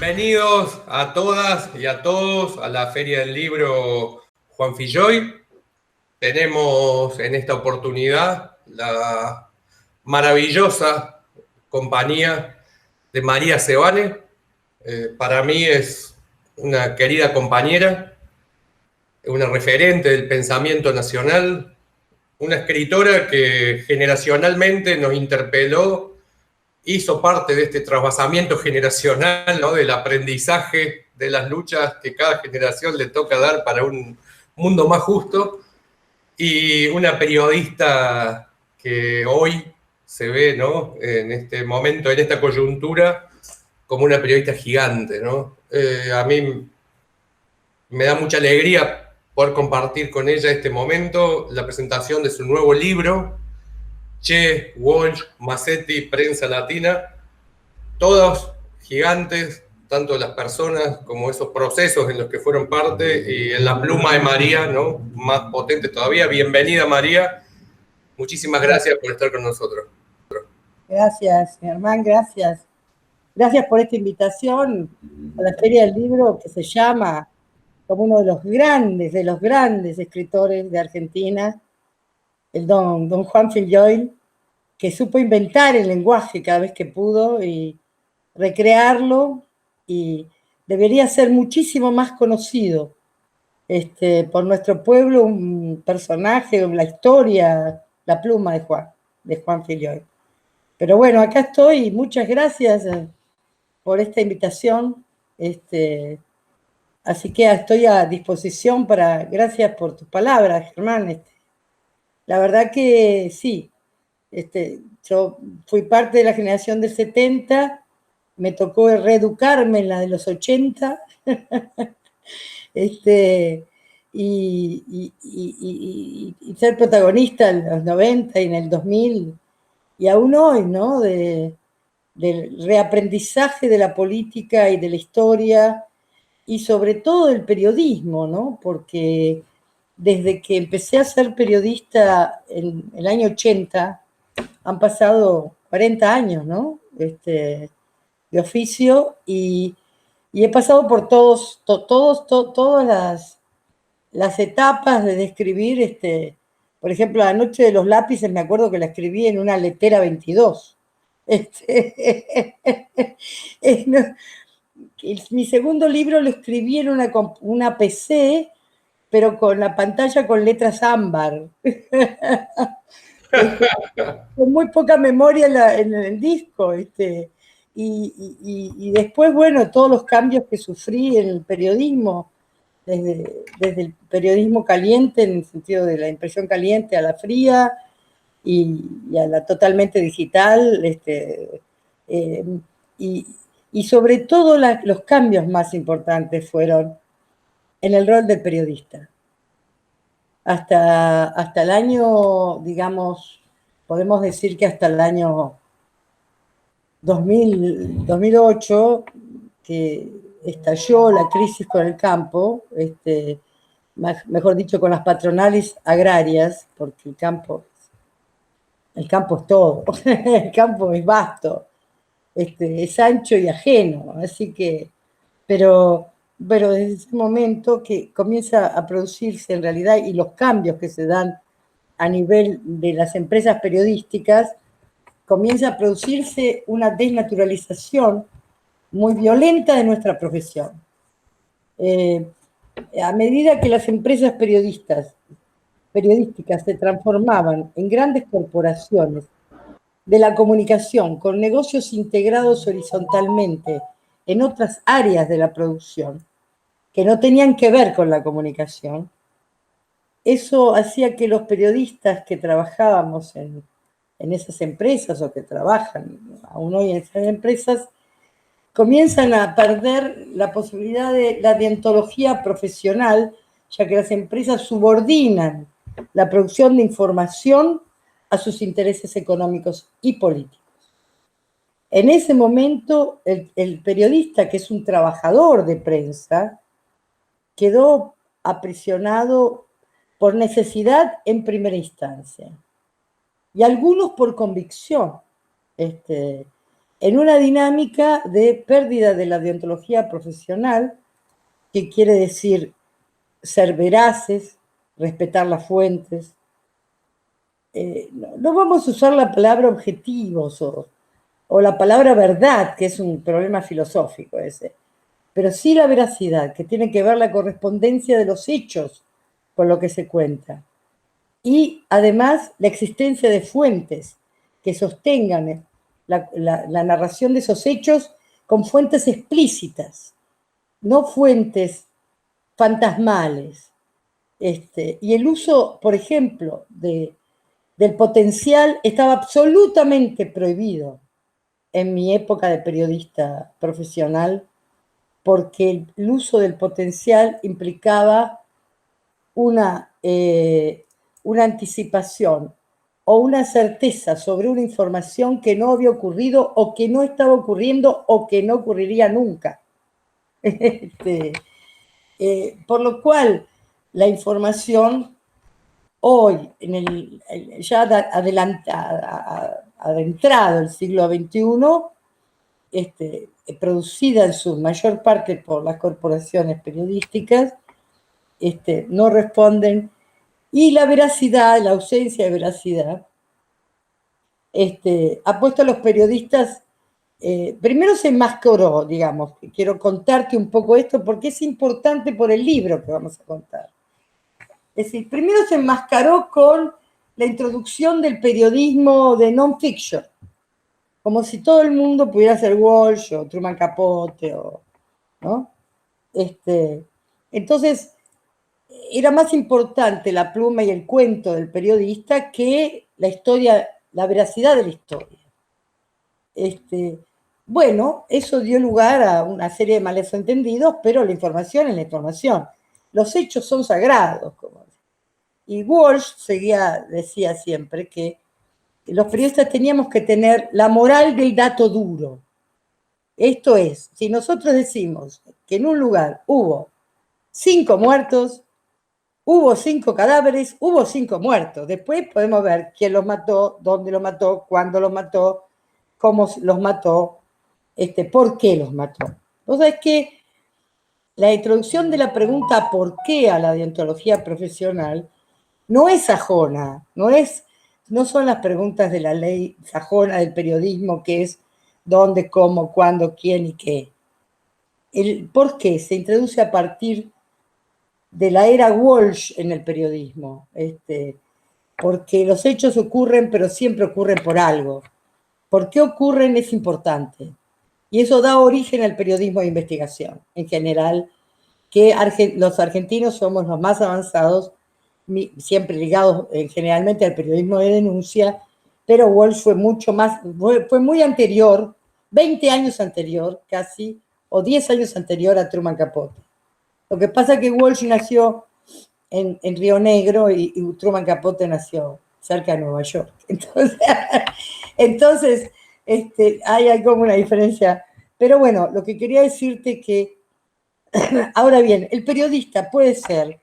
Bienvenidos a todas y a todos a la Feria del Libro Juan Filloy. Tenemos en esta oportunidad la maravillosa compañía de María Sebane. Para mí es una querida compañera, una referente del pensamiento nacional, una escritora que generacionalmente nos interpeló, hizo parte de este trasvasamiento generacional, ¿no? Del aprendizaje, de las luchas que cada generación le toca dar para un mundo más justo, y una periodista que hoy se ve, ¿no? En este momento, en esta coyuntura, como una periodista gigante, ¿no? A mí me da mucha alegría poder compartir con ella este momento, la presentación de su nuevo libro, Che, Walsh, Massetti, Prensa Latina. Todos gigantes, tanto las personas como esos procesos en los que fueron parte, y en la pluma de María, ¿no? Más potente todavía. Bienvenida, María. Muchísimas gracias por estar con nosotros. Gracias, Germán, gracias. Gracias por esta invitación a la Feria del Libro, que se llama como uno de los grandes escritores de Argentina, el don Juan Filloy, que supo inventar el lenguaje cada vez que pudo y recrearlo, y debería ser muchísimo más conocido por nuestro pueblo, un personaje, la historia, la pluma de Juan Filloy. Pero bueno, acá estoy y muchas gracias por esta invitación. Así que estoy a disposición gracias por tus palabras, Germán. La verdad que sí, yo fui parte de la generación del 70, me tocó reeducarme en la de los 80, y ser protagonista en los 90 y en el 2000, y aún hoy, ¿no? Del reaprendizaje de la política y de la historia, y sobre todo del periodismo, ¿no? Porque desde que empecé a ser periodista en el año 80, han pasado 40 años, ¿no? De oficio, y he pasado por todas las etapas de describir, por ejemplo, La Noche de los Lápices, me acuerdo que la escribí en una letera 22. Mi segundo libro lo escribí en una PC, pero con la pantalla con letras ámbar. Con muy poca memoria en el disco. Y después, bueno, todos los cambios que sufrí en el periodismo, desde el periodismo caliente, en el sentido de la impresión caliente, a la fría y a la totalmente digital, y sobre todo los cambios más importantes fueron en el rol del periodista. Hasta el año, digamos, podemos decir que hasta el año 2008, que estalló la crisis con el campo, mejor dicho, con las patronales agrarias, porque el campo es todo, el campo es vasto, es ancho y ajeno, así que, pero desde ese momento que comienza a producirse en realidad, y los cambios que se dan a nivel de las empresas periodísticas, comienza a producirse una desnaturalización muy violenta de nuestra profesión. A medida que las empresas periodísticas se transformaban en grandes corporaciones de la comunicación, con negocios integrados horizontalmente en otras áreas de la producción que no tenían que ver con la comunicación, eso hacía que los periodistas que trabajábamos en esas empresas, o que trabajan aún hoy en esas empresas, comienzan a perder la posibilidad de la deontología profesional, ya que las empresas subordinan la producción de información a sus intereses económicos y políticos. En ese momento, el periodista, que es un trabajador de prensa, quedó aprisionado por necesidad en primera instancia, y algunos por convicción. en una dinámica de pérdida de la deontología profesional, que quiere decir ser veraces, respetar las fuentes. No vamos a usar la palabra objetivos o la palabra verdad, que es un problema filosófico ese, pero sí la veracidad, que tiene que ver la correspondencia de los hechos con lo que se cuenta. Y además la existencia de fuentes que sostengan la narración de esos hechos con fuentes explícitas, no fuentes fantasmales. Y el uso, por ejemplo, del potencial estaba absolutamente prohibido en mi época de periodista profesional, porque el uso del potencial implicaba una anticipación o una certeza sobre una información que no había ocurrido o que no estaba ocurriendo o que no ocurriría nunca. Por lo cual, la información hoy, ya adentrado el siglo XXI, producida en su mayor parte por las corporaciones periodísticas, no responden, y la veracidad, la ausencia de veracidad, ha puesto a los periodistas, primero se enmascaró, digamos, quiero contarte un poco esto porque es importante por el libro que vamos a contar. Es decir, primero se enmascaró con la introducción del periodismo de non-fiction, como si todo el mundo pudiera ser Walsh o Truman Capote, ¿no? Entonces, era más importante la pluma y el cuento del periodista que la historia, la veracidad de la historia. Bueno, eso dio lugar a una serie de malos entendidos, pero la información es la información. Los hechos son sagrados. Y Walsh decía siempre que los periodistas teníamos que tener la moral del dato duro. Esto es, si nosotros decimos que en un lugar hubo 5 muertos, hubo 5 cadáveres, hubo 5 muertos. Después podemos ver quién los mató, dónde los mató, cuándo los mató, cómo los mató, por qué los mató. Entonces es que la introducción de la pregunta ¿por qué? A la deontología profesional no es sajona, no son las preguntas de la ley sajona del periodismo, que es dónde, cómo, cuándo, quién y qué. El por qué se introduce a partir de la era Walsh en el periodismo, porque los hechos ocurren, pero siempre ocurren por algo. ¿Por qué ocurren? Es importante. Y eso da origen al periodismo de investigación, en general, que los argentinos somos los más avanzados, siempre ligados generalmente al periodismo de denuncia, pero Walsh fue mucho más, fue muy anterior, 20 años anterior casi, o 10 años anterior a Truman Capote. Lo que pasa es que Walsh nació en Río Negro y Truman Capote nació cerca de Nueva York. Entonces hay como una diferencia. Pero bueno, lo que quería decirte que, ahora bien, el periodista puede ser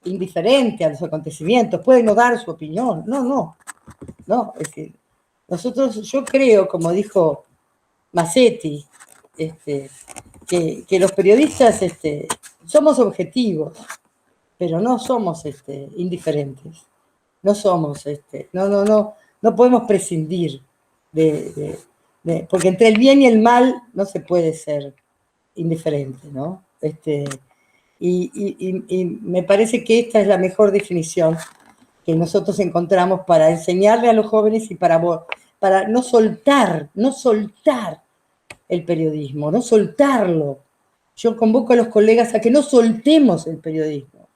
indiferente a los acontecimientos, puede no dar su opinión. No, es que yo creo, como dijo Massetti, que los periodistas somos objetivos, pero no somos indiferentes. No somos, no podemos prescindir porque entre el bien y el mal no se puede ser indiferente, ¿no? Y me parece que esta es la mejor definición que nosotros encontramos para enseñarle a los jóvenes y para no soltar el periodismo, no soltarlo. Yo convoco a los colegas a que no soltemos el periodismo,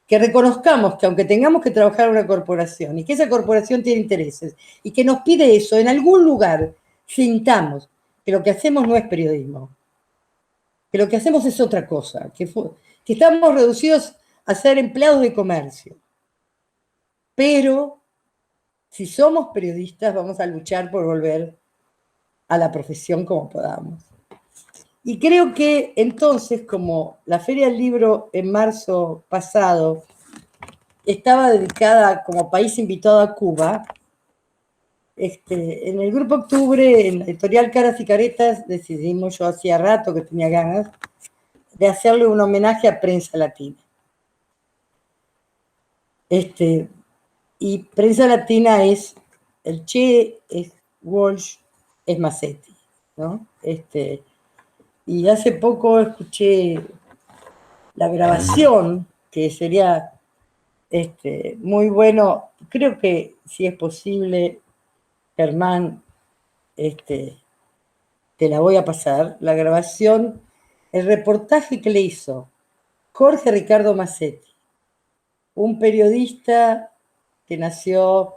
que reconozcamos que aunque tengamos que trabajar en una corporación y que esa corporación tiene intereses y que nos pide eso, en algún lugar sintamos que lo que hacemos no es periodismo, que lo que hacemos es otra cosa, que estamos reducidos a ser empleados de comercio. Pero si somos periodistas vamos a luchar por volver a la profesión como podamos. Y creo que entonces, como la Feria del Libro en marzo pasado estaba dedicada como país invitado a Cuba, En el Grupo Octubre, en la editorial Caras y Caretas, decidimos, yo hacía rato que tenía ganas, de hacerle un homenaje a Prensa Latina. Y Prensa Latina es el Che, es Walsh, es Massetti, ¿no? Y hace poco escuché la grabación, que sería muy bueno. Creo que si es posible, Germán, te la voy a pasar, la grabación, el reportaje que le hizo Jorge Ricardo Massetti, un periodista que nació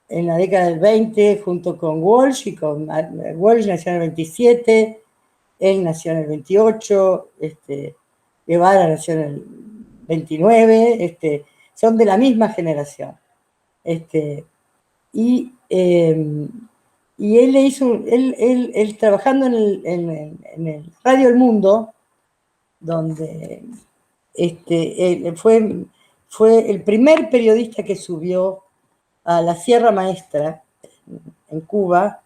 en la década del 20 junto con Walsh, y con Walsh nació en el 27, él nació en el 28, Guevara nació en el 29, son de la misma generación. Y él le hizo, él trabajando en el Radio El Mundo, donde él fue el primer periodista que subió a la Sierra Maestra, en Cuba,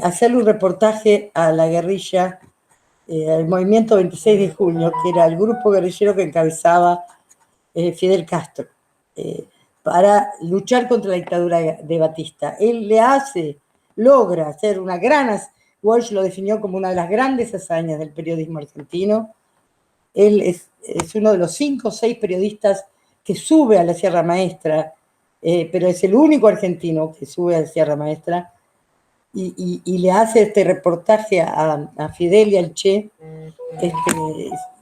hacerle un reportaje a la guerrilla, al movimiento 26 de junio, que era el grupo guerrillero que encabezaba Fidel Castro, para luchar contra la dictadura de Batista. Él logra hacer una gran, Walsh lo definió como una de las grandes hazañas del periodismo argentino. Él es uno de los 5 o 6 periodistas que sube a la Sierra Maestra, pero es el único argentino que sube a la Sierra Maestra, y le hace este reportaje a Fidel y al Che,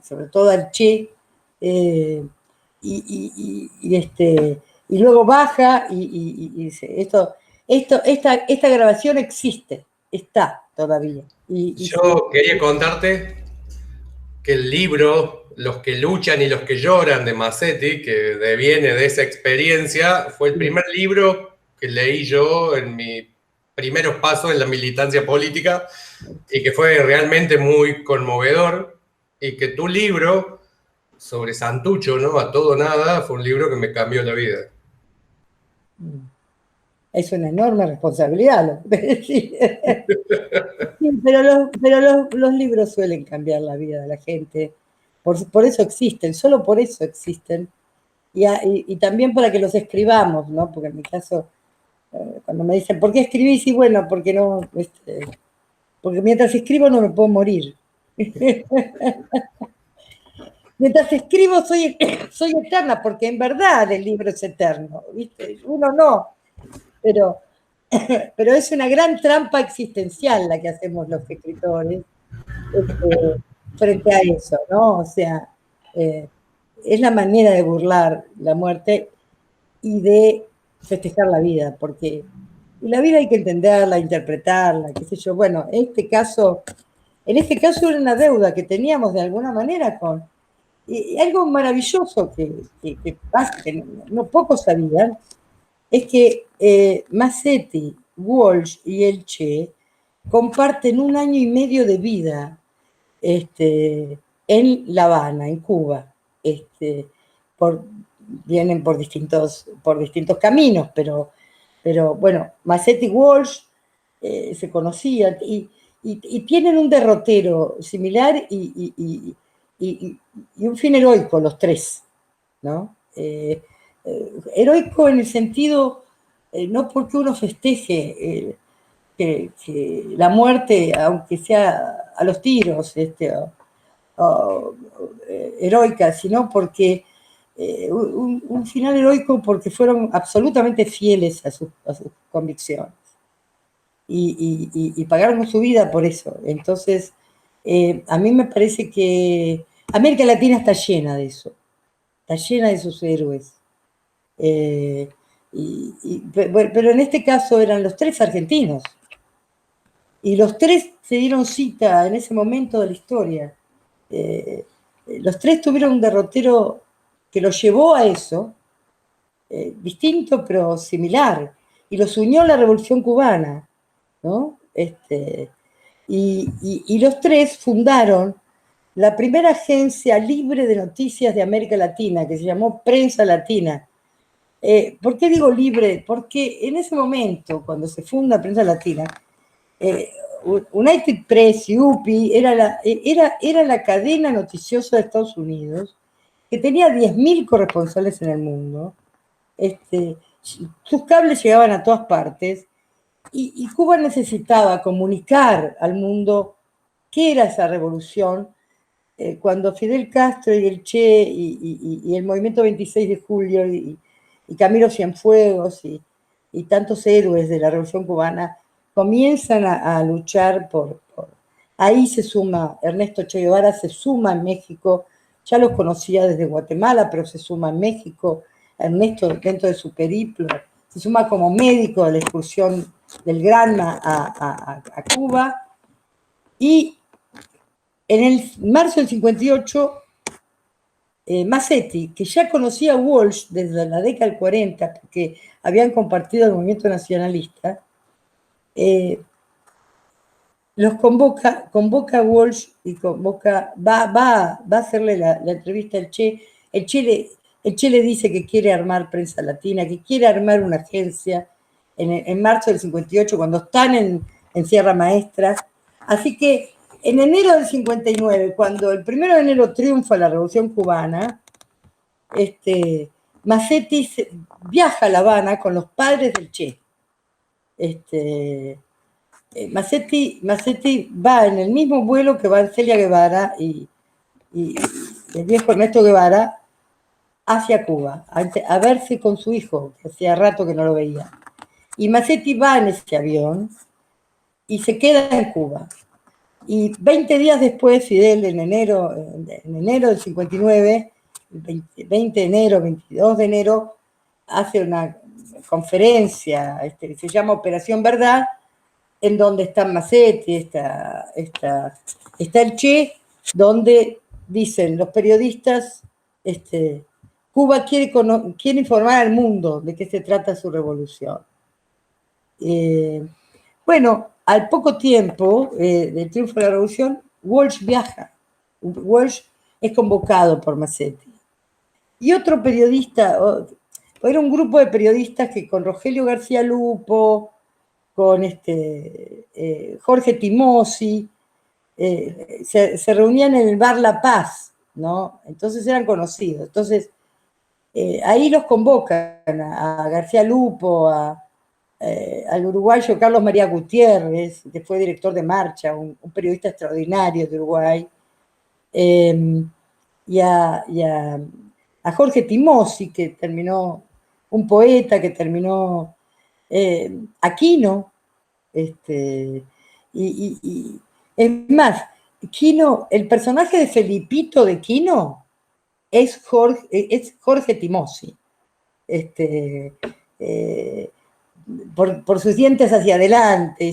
sobre todo al Che, y luego baja y dice, esta grabación existe, está todavía. Yo quería contarte que el libro Los que luchan y los que lloran de Massetti, que deviene de esa experiencia, fue el primer libro que leí yo en mis primeros pasos en la militancia política y que fue realmente muy conmovedor, y que tu libro sobre Santucho, ¿no? A todo nada, fue un libro que me cambió la vida. Es una enorme responsabilidad, lo que decir. Sí, pero los libros suelen cambiar la vida de la gente. Por eso existen, solo por eso existen. Y también para que los escribamos, ¿no? Porque en mi caso, cuando me dicen, ¿por qué escribís? Y bueno, porque no, porque mientras escribo no me puedo morir. Mientras escribo soy eterna, porque en verdad el libro es eterno, ¿viste? Uno no, pero es una gran trampa existencial la que hacemos los escritores frente a eso, ¿no? O sea, es la manera de burlar la muerte y de festejar la vida, porque la vida hay que entenderla, interpretarla, qué sé yo. Bueno, en este caso era una deuda que teníamos de alguna manera con... Y algo maravilloso que no pocos sabían, es que Massetti, Walsh y el Che comparten 1 año y medio de vida en La Habana, en Cuba. Vienen por distintos caminos, pero bueno, Massetti y Walsh se conocían y tienen un derrotero similar y un fin heroico los 3, ¿no? Heroico en el sentido, no porque uno festeje que la muerte, aunque sea a los tiros, heroica, sino porque un final heroico porque fueron absolutamente fieles a sus convicciones y pagaron con su vida por eso. Entonces, a mí me parece que América Latina está llena de eso, está llena de sus héroes. Pero en este caso eran los 3 argentinos, y los 3 se dieron cita en ese momento de la historia. Los 3 tuvieron un derrotero que los llevó a eso, distinto pero similar, y los unió a la Revolución Cubana, ¿no? Y los 3 fundaron la primera agencia libre de noticias de América Latina, que se llamó Prensa Latina, ¿Por qué digo libre? Porque en ese momento, cuando se funda Prensa Latina, United Press y UPI era la cadena noticiosa de Estados Unidos, que tenía 10.000 corresponsales en el mundo. Sus cables llegaban a todas partes y Cuba necesitaba comunicar al mundo qué era esa revolución. Cuando Fidel Castro y el Che y el movimiento 26 de julio y Camilo Cienfuegos y tantos héroes de la Revolución Cubana comienzan a luchar Ahí se suma, Ernesto Che Guevara se suma en México, ya los conocía desde Guatemala, pero se suma en México, Ernesto dentro de su periplo, se suma como médico de la excursión del Granma a Cuba, y en el marzo del 58, Massetti, que ya conocía a Walsh desde la década del 40, porque habían compartido el movimiento nacionalista, los convoca a Walsh y va a hacerle la entrevista al Che. El Che le dice que quiere armar Prensa Latina, que quiere armar una agencia en marzo del 58, cuando están en Sierra Maestra. Así que en enero del 59, cuando el 1 de enero triunfa la Revolución Cubana, Massetti viaja a La Habana con los padres del Che. Massetti va en el mismo vuelo que va Celia Guevara y el viejo Ernesto Guevara hacia Cuba, a verse con su hijo, que hacía rato que no lo veía. Y Massetti va en ese avión y se queda en Cuba. Y 20 días después, Fidel, en enero del 59, 20 de enero, 22 de enero, hace una conferencia, que se llama Operación Verdad, en donde está Massetti, está el Che, donde dicen los periodistas, Cuba quiere informar al mundo de qué se trata su revolución. Bueno, al poco tiempo del triunfo de la revolución, Walsh viaja. Walsh es convocado por Massetti. Y otro periodista, era un grupo de periodistas que con Rogelio García Lupo, con Jorge Timosi, se reunían en el bar La Paz, ¿no? Entonces eran conocidos. Entonces, ahí los convocan a García Lupo, al uruguayo Carlos María Gutiérrez, que fue director de Marcha, un periodista extraordinario de Uruguay, y a Jorge Timosi, que terminó, un poeta que terminó Aquino, y es más, Quino, el personaje de Felipito de Quino es Jorge Timosi, por sus dientes hacia adelante,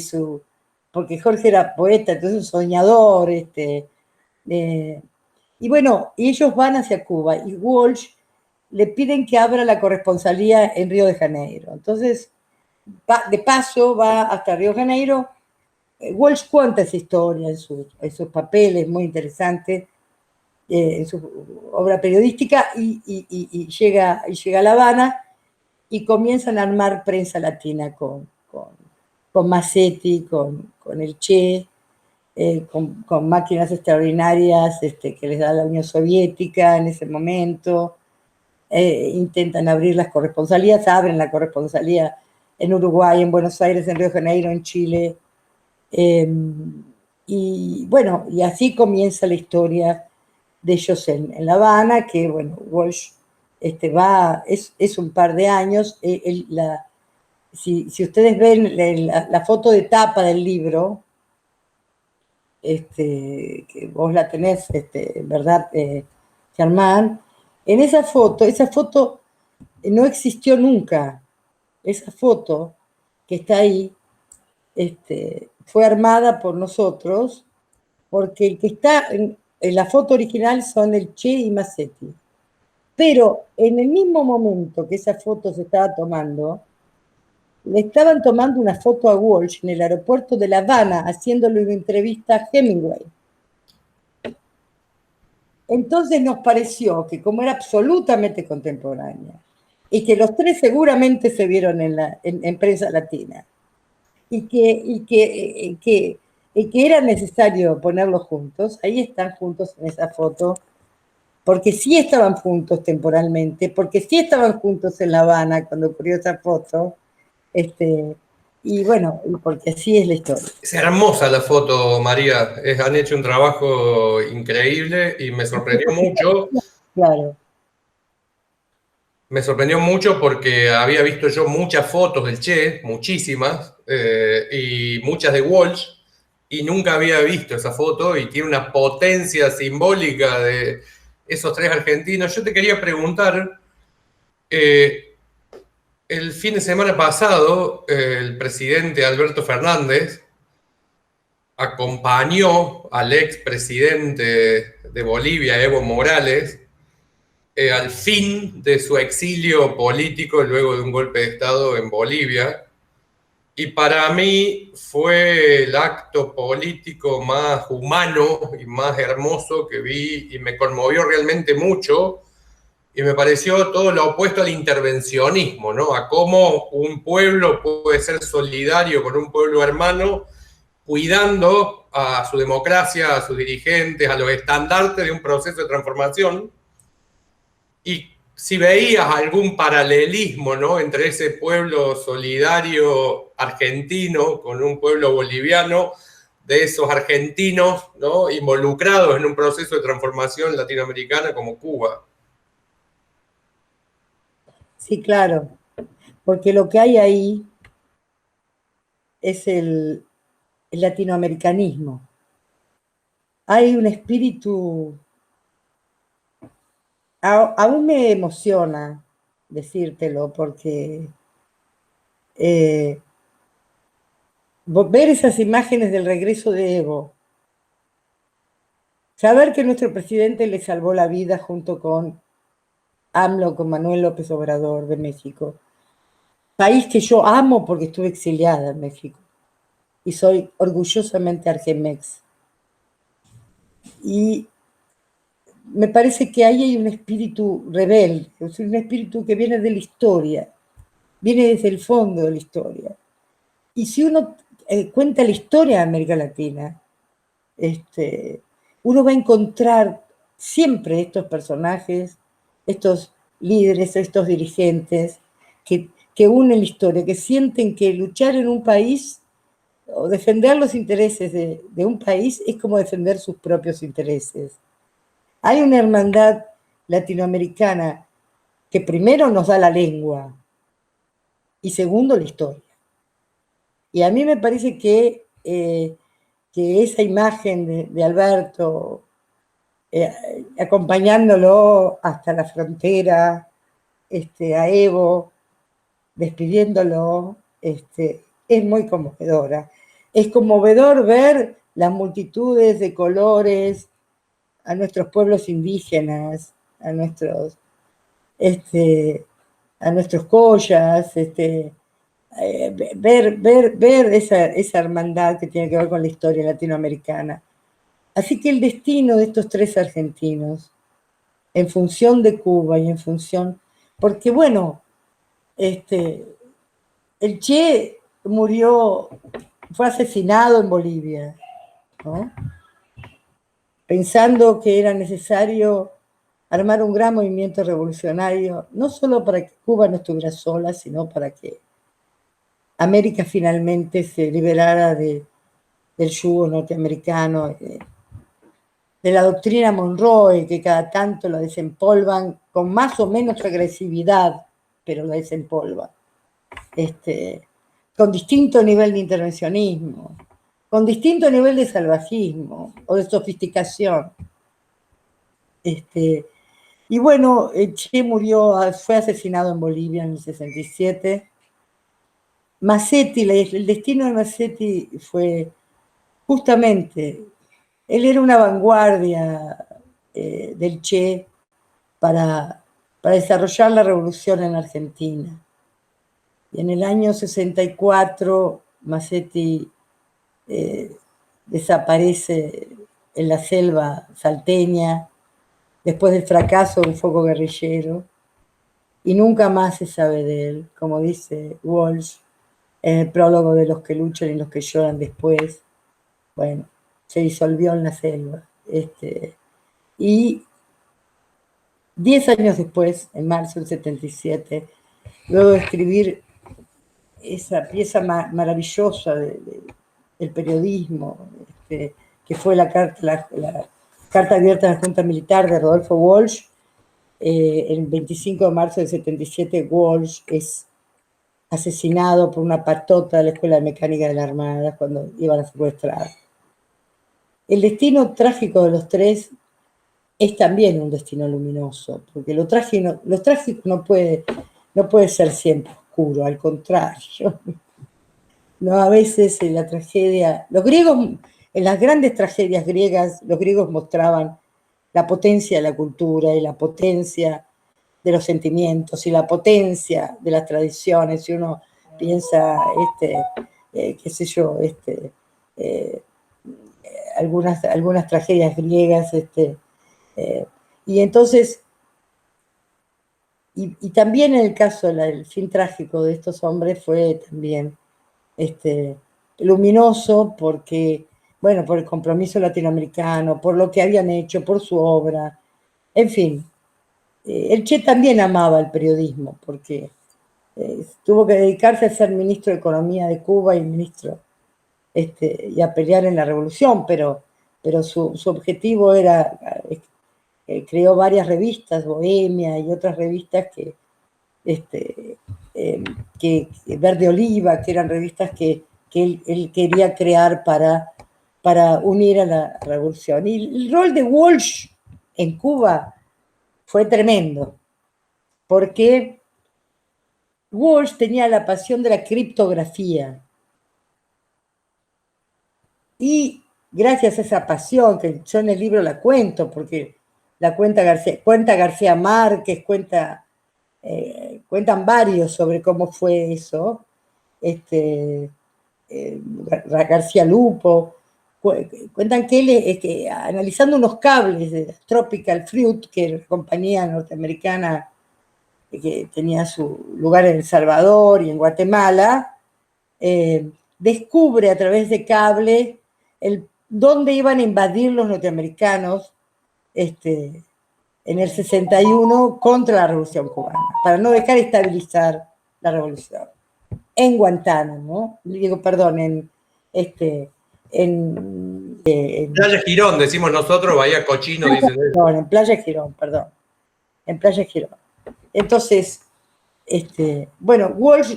porque Jorge era poeta, entonces un soñador, y bueno, y ellos van hacia Cuba, y Walsh le piden que abra la corresponsalía en Río de Janeiro. Entonces, de paso va hasta Río de Janeiro. Walsh cuenta esa historia en sus papeles, muy interesante, en su obra periodística, y llega a La Habana y comienzan a armar Prensa Latina con Massetti, con el Che, con máquinas extraordinarias que les da la Unión Soviética en ese momento. Intentan abrir las corresponsalías, abren la corresponsalía en Uruguay, en Buenos Aires, en Río de Janeiro, en Chile. Y bueno, y así comienza la historia de ellos en La Habana, que bueno, Walsh es un par de años. Si ustedes ven la foto de tapa del libro, que vos la tenés, ¿verdad, Germán? En esa foto no existió nunca. Esa foto que está ahí fue armada por nosotros, porque el que está en la foto original son el Che y Massetti. Pero en el mismo momento que esa foto se estaba tomando, le estaban tomando una foto a Walsh en el aeropuerto de La Habana, haciéndole una entrevista a Hemingway. Entonces nos pareció que como era absolutamente contemporánea y que los tres seguramente se vieron en prensa latina, y que era necesario ponerlos juntos. Ahí están juntos en esa foto, porque sí estaban juntos temporalmente, porque sí estaban juntos en La Habana cuando ocurrió esa foto, y bueno, porque así es la historia. Es hermosa la foto, María. Han hecho un trabajo increíble y me sorprendió mucho. Claro. Me sorprendió mucho porque había visto yo muchas fotos del Che, muchísimas, y muchas de Walsh, y nunca había visto esa foto y tiene una potencia simbólica de esos tres argentinos. Yo te quería preguntar, el fin de semana pasado, el presidente Alberto Fernández acompañó al expresidente de Bolivia, Evo Morales, al fin de su exilio político luego de un golpe de Estado en Bolivia. Y para mí fue el acto político más humano y más hermoso que vi y me conmovió realmente mucho y me pareció todo lo opuesto al intervencionismo, ¿no? A cómo un pueblo puede ser solidario con un pueblo hermano, cuidando a su democracia, a sus dirigentes, a los estandartes de un proceso de transformación. Y si veías algún paralelismo, ¿no?, entre ese pueblo solidario argentino con un pueblo boliviano, de esos argentinos, ¿no?, involucrados en un proceso de transformación latinoamericana como Cuba. Sí, claro, porque lo que hay ahí es el latinoamericanismo. Hay un espíritu, aún me emociona decírtelo, porque ver esas imágenes del regreso de Evo, saber que nuestro presidente le salvó la vida junto con AMLO, con Manuel López Obrador de México, país que yo amo porque estuve exiliada en México y soy orgullosamente argemex. Y me parece que ahí hay un espíritu rebelde, es un espíritu que viene de la historia, viene desde el fondo de la historia. Y si uno cuenta la historia de América Latina, uno va a encontrar siempre estos personajes, estos líderes, estos dirigentes que unen la historia, que sienten que luchar en un país o defender los intereses de un país es como defender sus propios intereses. Hay una hermandad latinoamericana que primero nos da la lengua y segundo la historia. Y a mí me parece que esa imagen de Alberto acompañándolo hasta la frontera, a Evo, despidiéndolo, es muy conmovedora. Es conmovedor ver las multitudes de colores, a nuestros pueblos indígenas, a nuestros collas, ver esa hermandad que tiene que ver con la historia latinoamericana. Así que el destino de estos tres argentinos, en función de Cuba y en función, porque bueno, el Che murió, fue asesinado en Bolivia, ¿no?, pensando que era necesario armar un gran movimiento revolucionario, no solo para que Cuba no estuviera sola, sino para que América finalmente se liberara del yugo norteamericano, de la doctrina Monroe, que cada tanto la desempolvan con más o menos agresividad, pero la desempolvan, con distinto nivel de intervencionismo, con distinto nivel de salvajismo o de sofisticación. Y bueno, Che fue asesinado en Bolivia en el 67. Massetti, el destino de Massetti fue justamente, él era una vanguardia del Che para desarrollar la revolución en Argentina. Y en el año 64, Massetti desaparece en la selva salteña después del fracaso del foco guerrillero. y nunca más se sabe de él, como dice Walsh en el prólogo de Los que luchan y los que lloran después. Bueno, se disolvió en la selva. Y 10 años después, en marzo del 77, luego de escribir esa pieza maravillosa del periodismo, que fue la carta abierta a la Junta Militar de Rodolfo Walsh, el 25 de marzo del 77, Walsh es asesinado por una patota de la Escuela de Mecánica de la Armada cuando iban a secuestrar. El destino trágico de los tres es también un destino luminoso, porque lo trágico no puede ser siempre oscuro, al contrario. No, a veces en la tragedia, los griegos, en las grandes tragedias griegas, los griegos mostraban la potencia de la cultura y la potencia de los sentimientos y la potencia de las tradiciones. Si uno piensa, qué sé yo, algunas tragedias griegas, y entonces, y también en el caso del fin trágico de estos hombres fue también luminoso porque, bueno, por el compromiso latinoamericano, por lo que habían hecho, por su obra, en fin. El Che también amaba el periodismo porque tuvo que dedicarse a ser ministro de Economía de Cuba y ministro y a pelear en la revolución, pero su objetivo era, creó varias revistas, Bohemia y otras revistas que Verde Oliva, que eran revistas que él quería crear para unir a la revolución. Y el rol de Walsh en Cuba fue tremendo, porque Walsh tenía la pasión de la criptografía. Y gracias a esa pasión, que yo en el libro la cuento, porque la cuenta García Márquez, cuentan varios sobre cómo fue eso, García Lupo, cuentan que él, analizando unos cables de Tropical Fruit, que era una compañía norteamericana que tenía su lugar en El Salvador y en Guatemala, descubre a través de cable dónde iban a invadir los norteamericanos en el 61 contra la Revolución Cubana, para no dejar estabilizar la revolución. En Guantánamo, digo, perdón, en Playa Girón, decimos nosotros, Bahía Cochino, dicen ellos. En Playa Girón, perdón. En Playa Girón. Entonces, bueno, Walsh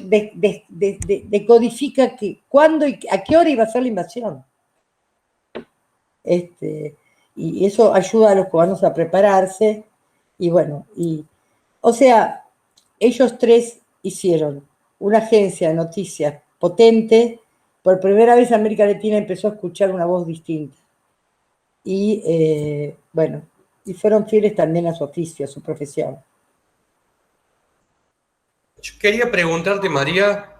decodifica cuándo y a qué hora iba a ser la invasión. Y eso ayuda a los cubanos a prepararse. Y bueno, o sea, ellos tres hicieron una agencia de noticias potente. Por primera vez América Latina empezó a escuchar una voz distinta. Y bueno, y fueron fieles también a su oficio, a su profesión. Yo quería preguntarte, María,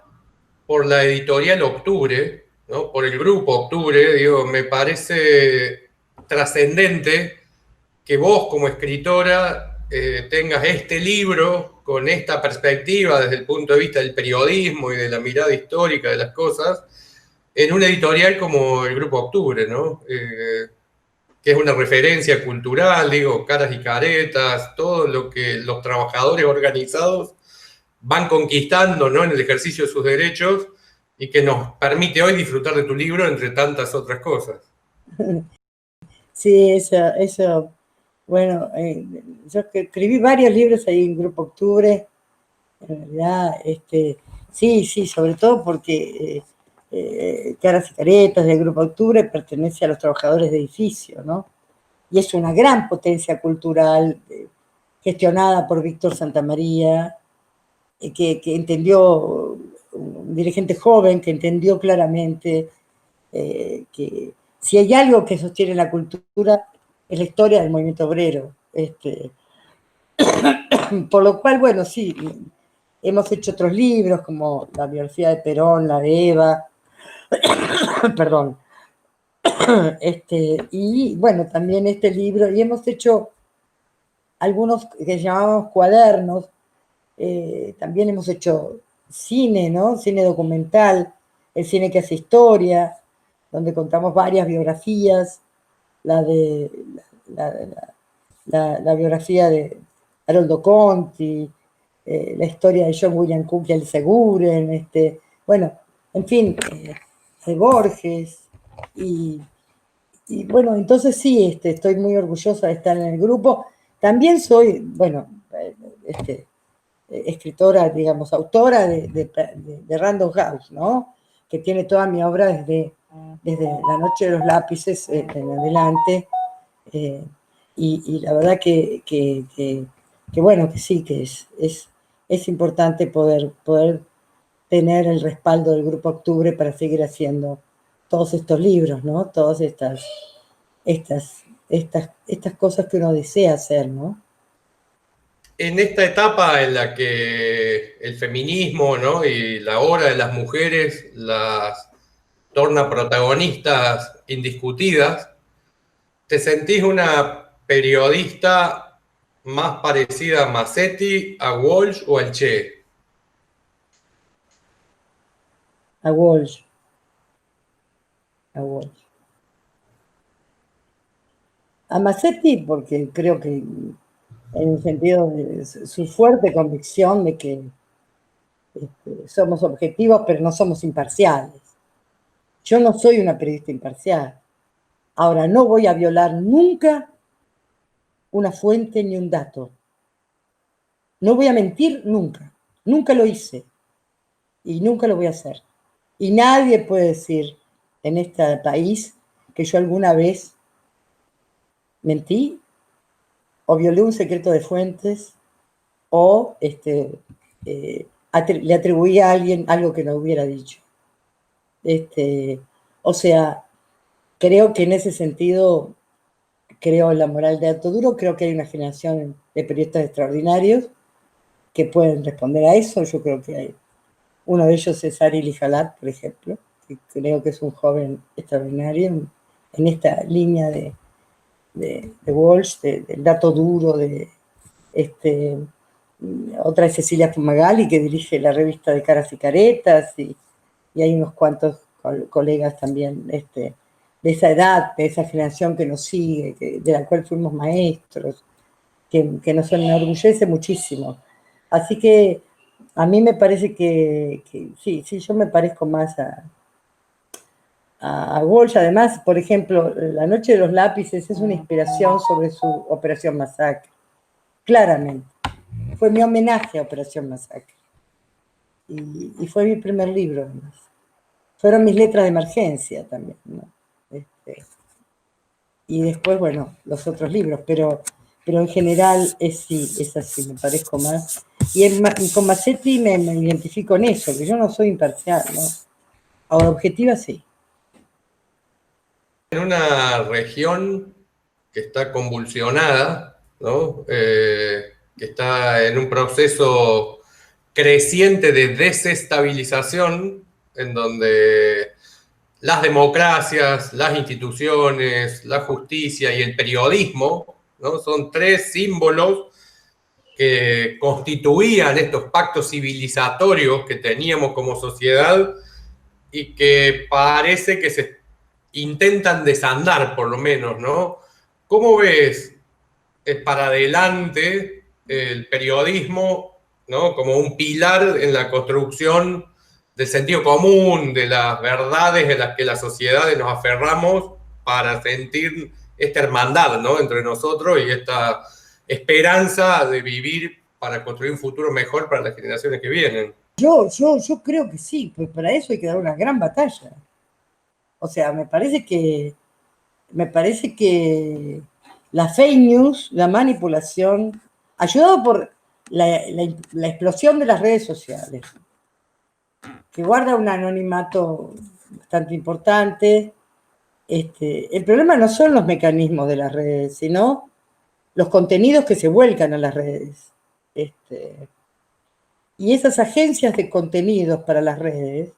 por la editorial Octubre, ¿no? Por el grupo Octubre, digo, me parece trascendente que vos como escritora tengas este libro con esta perspectiva desde el punto de vista del periodismo y de la mirada histórica de las cosas en una editorial como el Grupo Octubre, ¿no? Que es una referencia cultural, digo, caras y caretas, todo lo que los trabajadores organizados van conquistando, ¿no? En el ejercicio de sus derechos y que nos permite hoy disfrutar de tu libro entre tantas otras cosas. Sí, eso bueno, yo escribí varios libros ahí en Grupo Octubre, en realidad, sí, sobre todo porque Caras y Caretas del Grupo Octubre pertenece a los trabajadores de edificio, ¿no? Y es una gran potencia cultural gestionada por Víctor Santamaría, que entendió, un dirigente joven que entendió claramente que si hay algo que sostiene la cultura es la historia del movimiento obrero. Por lo cual, bueno, sí, hemos hecho otros libros como La biografía de Perón, la de Eva, perdón, y bueno, también este libro, y hemos hecho algunos que llamamos cuadernos, También hemos hecho cine, ¿no? Cine documental, el cine que hace historia, donde contamos varias biografías, la de la biografía de Haroldo Conti, la historia de John William Cook y el Seguren, bueno, en fin, de Borges, y, y bueno, entonces sí, estoy muy orgullosa de estar en el grupo. También soy, bueno, escritora, digamos, autora de Random House, ¿no? Que tiene toda mi obra desde La Noche de los Lápices en adelante. eh, y la verdad que bueno, que sí, que es importante poder tener el respaldo del Grupo Octubre para seguir haciendo todos estos libros, ¿no? Todas estas cosas que uno desea hacer, ¿no? En esta etapa en la que el feminismo, ¿no? y la hora de las mujeres las torna protagonistas indiscutidas, ¿te sentís una periodista más parecida a Massetti, a Walsh o al Che? A Walsh, a Walsh. A Massetti porque creo que en el sentido de su fuerte convicción de que somos objetivos pero no somos imparciales. Yo no soy una periodista imparcial. Ahora, no voy a violar nunca una fuente ni un dato. No voy a mentir nunca. Nunca lo hice y nunca lo voy a hacer. Y nadie puede decir en este país que yo alguna vez mentí o violé un secreto de fuentes o le atribuí a alguien algo que no hubiera dicho. O sea, creo que en ese sentido, creo en la moral de Alto Duro, creo que hay una generación de periodistas extraordinarios que pueden responder a eso. Yo creo que hay, uno de ellos es Ari Lijalat, por ejemplo, que creo que es un joven extraordinario en esta línea de Walsh, del dato duro, otra es Cecilia Fumagalli, que dirige la revista de Caras y Caretas, y hay unos cuantos colegas también de esa edad, de esa generación que nos sigue, de la cual fuimos maestros, que nos enorgullece muchísimo. Así que a mí me parece que sí, yo me parezco más a Walsh. Además, por ejemplo, La Noche de los Lápices es una inspiración sobre su Operación Masacre, claramente. Fue mi homenaje a Operación Masacre. Y fue mi primer libro, además. Fueron mis letras de emergencia también, ¿no? Y después, bueno, los otros libros, pero en general es así, me parezco más. Y con Massetti me identifico en eso, que yo no soy imparcial, ¿no? Ahora, objetiva sí. En una región que está convulsionada, ¿no? Que está en un proceso creciente de desestabilización, en donde las democracias, las instituciones, la justicia y el periodismo, ¿no? son tres símbolos que constituían estos pactos civilizatorios que teníamos como sociedad y que parece que se intentan desandar, por lo menos, ¿no? ¿Cómo ves para adelante el periodismo, ¿no? como un pilar en la construcción del sentido común, de las verdades en las que las sociedades nos aferramos para sentir esta hermandad, ¿no? entre nosotros y esta esperanza de vivir para construir un futuro mejor para las generaciones que vienen? Yo creo que sí, pues para eso hay que dar una gran batalla. O sea, me parece que la fake news, la manipulación, ayudado por la explosión de las redes sociales, que guarda un anonimato bastante importante. El problema no son los mecanismos de las redes, sino los contenidos que se vuelcan a las redes. Y esas agencias de contenidos para las redes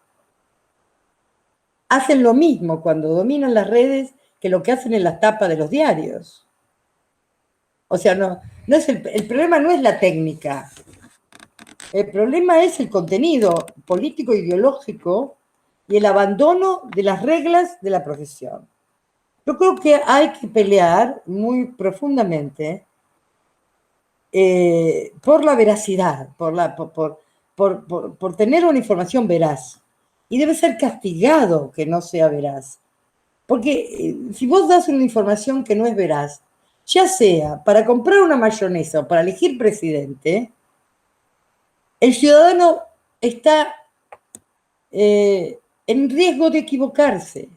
hacen lo mismo cuando dominan las redes que lo que hacen en las tapas de los diarios. O sea, no es el problema no es la técnica. El problema es el contenido político, ideológico y el abandono de las reglas de la profesión. Yo creo que hay que pelear muy profundamente por la veracidad, por tener una información veraz. Y debe ser castigado que no sea veraz. Porque si vos das una información que no es veraz, ya sea para comprar una mayonesa o para elegir presidente, el ciudadano está en riesgo de equivocarse,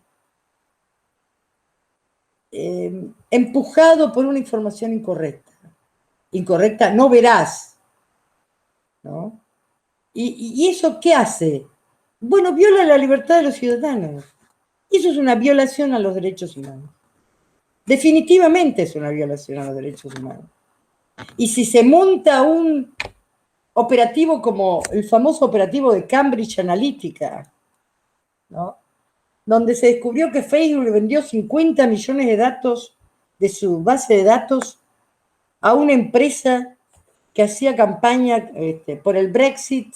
empujado por una información incorrecta, no veraz, ¿no? ¿Y eso qué hace? Bueno, viola la libertad de los ciudadanos. Eso es una violación a los derechos humanos. Definitivamente es una violación a los derechos humanos. Y si se monta un operativo como el famoso operativo de Cambridge Analytica, ¿no? Donde se descubrió que Facebook le vendió 50 millones de datos de su base de datos a una empresa que hacía campaña por el Brexit,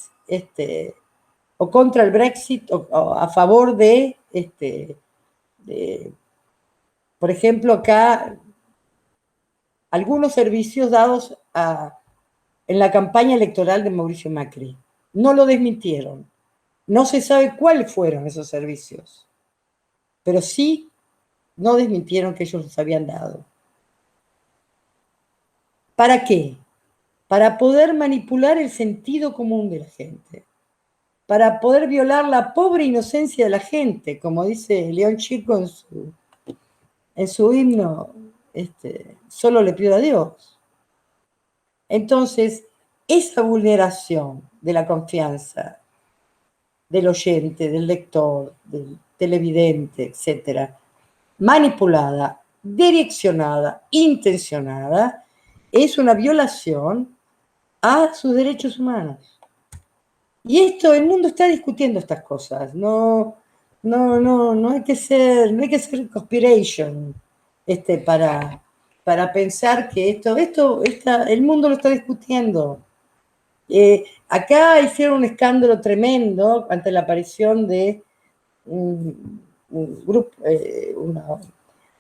o contra el Brexit, o a favor de, por ejemplo, acá, algunos servicios dados en la campaña electoral de Mauricio Macri. No lo desmintieron. No se sabe cuáles fueron esos servicios, pero sí no desmintieron que ellos los habían dado. ¿Para qué? Para poder manipular el sentido común de la gente, para poder violar la pobre inocencia de la gente, como dice León Chico en su himno, solo le pido a Dios. Entonces, esa vulneración de la confianza del oyente, del lector, del televidente, etcétera, manipulada, direccionada, intencionada, es una violación a sus derechos humanos. Y el mundo está discutiendo estas cosas. No hay que ser conspiration para pensar que el mundo lo está discutiendo. Acá hicieron un escándalo tremendo ante la aparición de un grupo,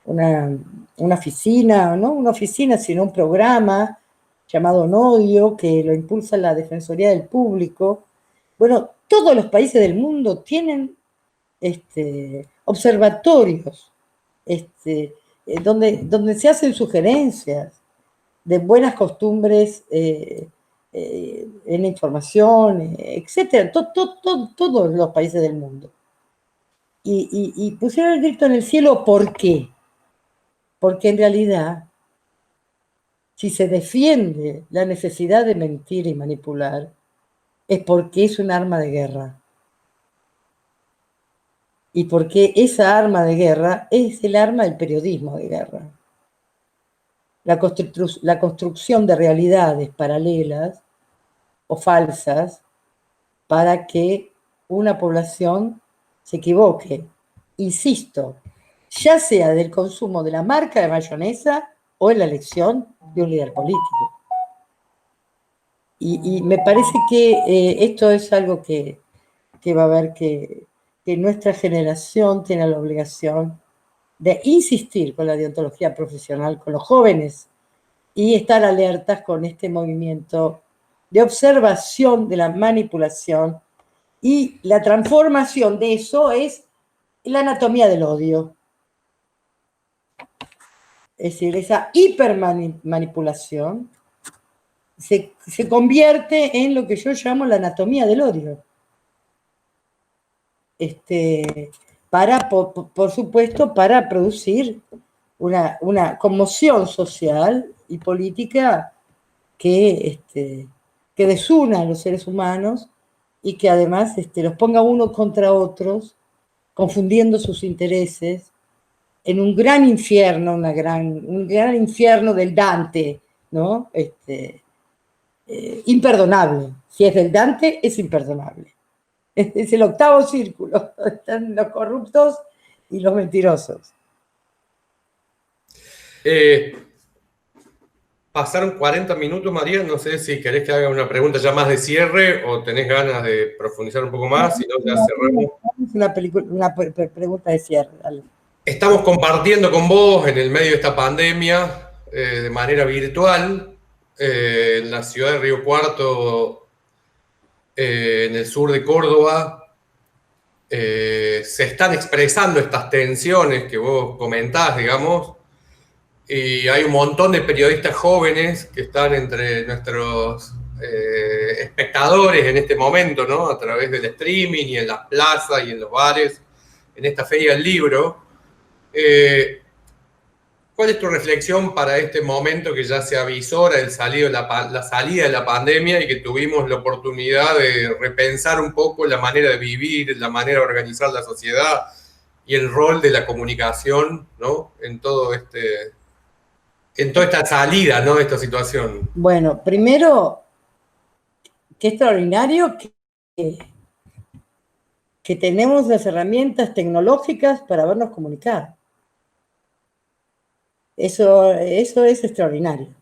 una oficina, no una oficina, sino un programa llamado Nodio, que lo impulsa la Defensoría del Público. Bueno, todos los países del mundo tienen observatorios donde se hacen sugerencias de buenas costumbres en la información, etcétera, todos los países del mundo. Y pusieron el grito en el cielo, ¿por qué? Porque en realidad, si se defiende la necesidad de mentir y manipular, es porque es un arma de guerra. Y porque esa arma de guerra es el arma del periodismo de guerra. La construcción de realidades paralelas o falsas para que una población se equivoque. Insisto, ya sea del consumo de la marca de mayonesa o en la elección de un líder político. Y me parece que esto es algo que va a haber que nuestra generación tiene la obligación de insistir con la deontología profesional, con los jóvenes, y estar alertas con este movimiento de observación de la manipulación, y la transformación de eso es la anatomía del odio. Es decir, esa hipermanipulación se convierte en lo que yo llamo la anatomía del odio. Por supuesto, para producir una conmoción social y política que desuna a los seres humanos y que además los ponga unos contra otros, confundiendo sus intereses, en un gran infierno, un gran infierno del Dante, ¿no? Imperdonable. Si es del Dante, es imperdonable. Es el octavo círculo. Están los corruptos y los mentirosos. pasaron 40 minutos, María. No sé si querés que haga una pregunta ya más de cierre o tenés ganas de profundizar un poco más. Si no, ya cerramos. Una pregunta de cierre. Dale. Estamos compartiendo con vos en el medio de esta pandemia de manera virtual en la ciudad de Río Cuarto, en el sur de Córdoba. Se están expresando estas tensiones que vos comentás, digamos, y hay un montón de periodistas jóvenes que están entre nuestros espectadores en este momento, ¿no? A través del streaming y en las plazas y en los bares, en esta feria del libro. ¿Cuál es tu reflexión para este momento que ya se avisora la salida de la pandemia y que tuvimos la oportunidad de repensar un poco la manera de vivir, la manera de organizar la sociedad y el rol de la comunicación, ¿no? En toda esta salida, ¿no? De esta situación. Bueno, primero, qué extraordinario que tenemos las herramientas tecnológicas para vernos comunicar. Eso es extraordinario.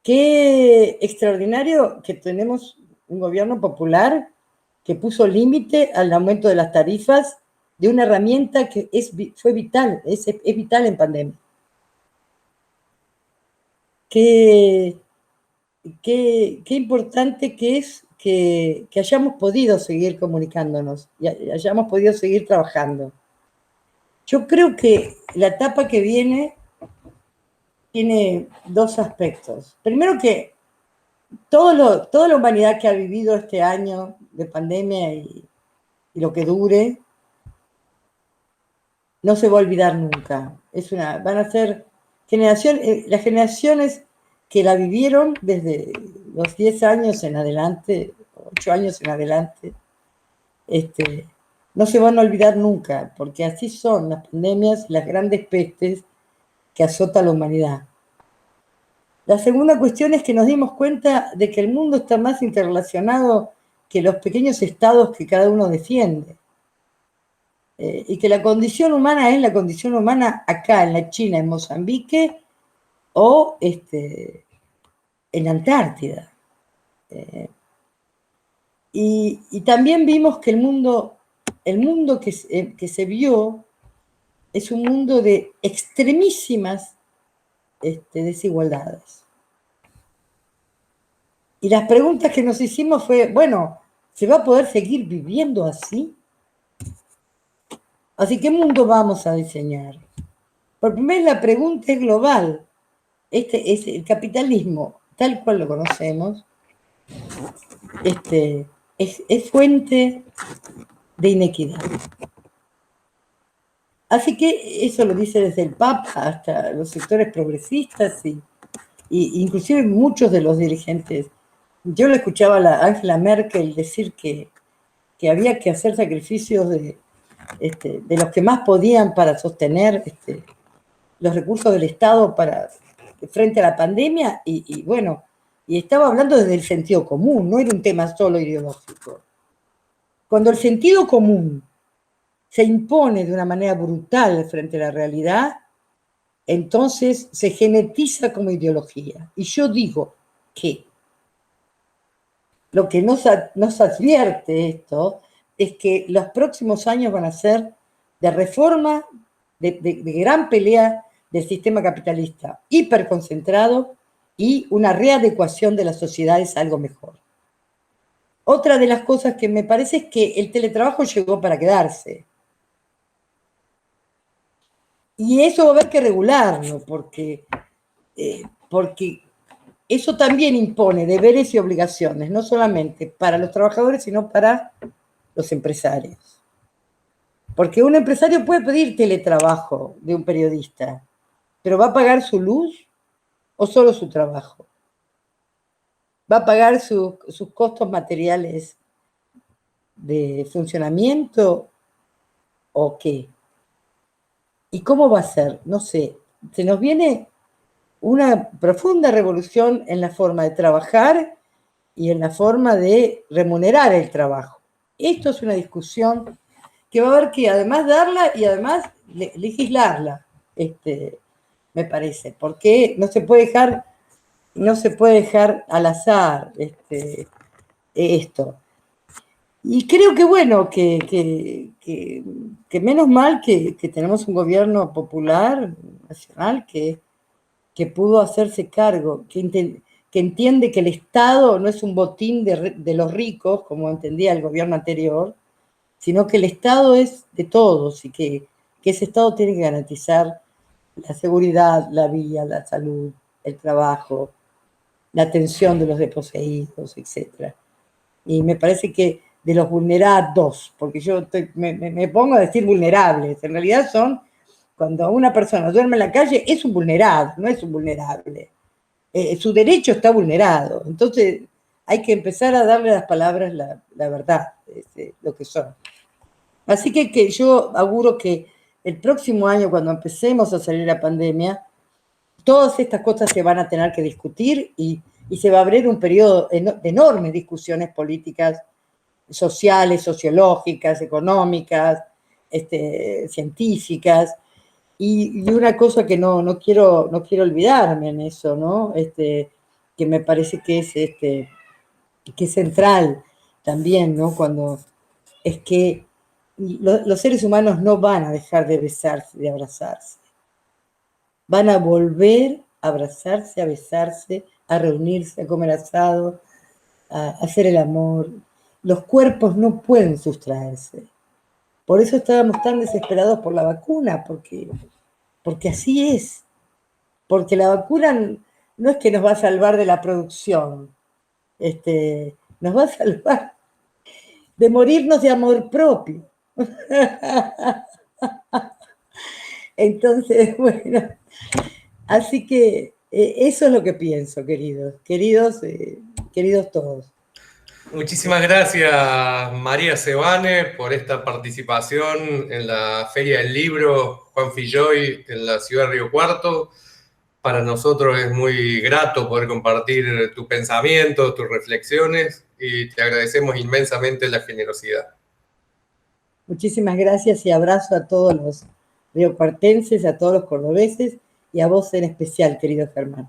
Qué extraordinario que tenemos un gobierno popular que puso límite al aumento de las tarifas de una herramienta que fue vital, es vital en pandemia. Qué importante que es que hayamos podido seguir comunicándonos y hayamos podido seguir trabajando. Yo creo que la etapa que viene tiene dos aspectos. Primero que toda la humanidad que ha vivido este año de pandemia y lo que dure, no se va a olvidar nunca. Van a ser las generaciones que la vivieron desde los 10 años en adelante, 8 años en adelante, no se van a olvidar nunca, porque así son las pandemias, las grandes pestes que azota a la humanidad. La segunda cuestión es que nos dimos cuenta de que el mundo está más interrelacionado que los pequeños estados que cada uno defiende. Y que la condición humana es la condición humana acá, en la China, en Mozambique, o en la Antártida. Y también vimos que el mundo que se vio es un mundo de extremísimas desigualdades. Y las preguntas que nos hicimos fue, bueno, ¿se va a poder seguir viviendo así? Así, ¿qué mundo vamos a diseñar? Por primera vez la pregunta es global. Es el capitalismo, tal cual lo conocemos, es fuente de inequidad. Así que eso lo dice desde el Papa hasta los sectores progresistas y inclusive muchos de los dirigentes. Yo le escuchaba a Angela Merkel decir que había que hacer sacrificios de los que más podían para sostener los recursos del Estado frente a la pandemia y bueno, y estaba hablando desde el sentido común, no era un tema solo ideológico. Cuando el sentido común se impone de una manera brutal frente a la realidad, entonces se genetiza como ideología. Y yo digo que lo que nos advierte esto es que los próximos años van a ser de reforma, de gran pelea del sistema capitalista hiperconcentrado y una readecuación de las sociedades a algo mejor. Otra de las cosas que me parece es que el teletrabajo llegó para quedarse. Y eso va a haber que regularlo, porque eso también impone deberes y obligaciones, no solamente para los trabajadores, sino para los empresarios. Porque un empresario puede pedir teletrabajo de un periodista, pero ¿va a pagar su luz o solo su trabajo? ¿Va a pagar sus costos materiales de funcionamiento o qué? ¿Y cómo va a ser? No sé. Se nos viene una profunda revolución en la forma de trabajar y en la forma de remunerar el trabajo. Esto es una discusión que va a haber que además darla y además legislarla. me parece, porque no se puede dejar al azar esto. Y creo que bueno, que menos mal que tenemos un gobierno popular, nacional, que pudo hacerse cargo, que entiende que el Estado no es un botín de los ricos, como entendía el gobierno anterior, sino que el Estado es de todos y que ese Estado tiene que garantizar la seguridad, la vida, la salud, el trabajo, la atención de los desposeídos, etc. Y me parece que de los vulnerados, porque yo me pongo a decir vulnerables, en realidad son, cuando una persona duerme en la calle, es un vulnerado, no es un vulnerable. Su derecho está vulnerado. Entonces hay que empezar a darle a las palabras la verdad, lo que son. Así que yo auguro que el próximo año, cuando empecemos a salir la pandemia, todas estas cosas se van a tener que discutir y se va a abrir un periodo de enormes discusiones políticas, sociales, sociológicas, económicas, científicas. Y una cosa que no quiero olvidarme en eso, ¿no? Que me parece que es central también, ¿no? Cuando es que los seres humanos no van a dejar de besarse, de abrazarse. Van a volver a abrazarse, a besarse, a reunirse, a comer asado, a hacer el amor. Los cuerpos no pueden sustraerse. Por eso estábamos tan desesperados por la vacuna, porque así es. Porque la vacuna no es que nos va a salvar de la producción, nos va a salvar de morirnos de amor propio. Entonces, bueno, así que eso es lo que pienso, queridos todos. Muchísimas gracias, María Sebane, por esta participación en la Feria del Libro Juan Filloy en la ciudad de Río Cuarto. Para nosotros es muy grato poder compartir tu pensamiento, tus reflexiones, y te agradecemos inmensamente la generosidad. Muchísimas gracias y abrazo a todos los riocuartenses, a todos los cordobeses y a vos en especial, querido Germán.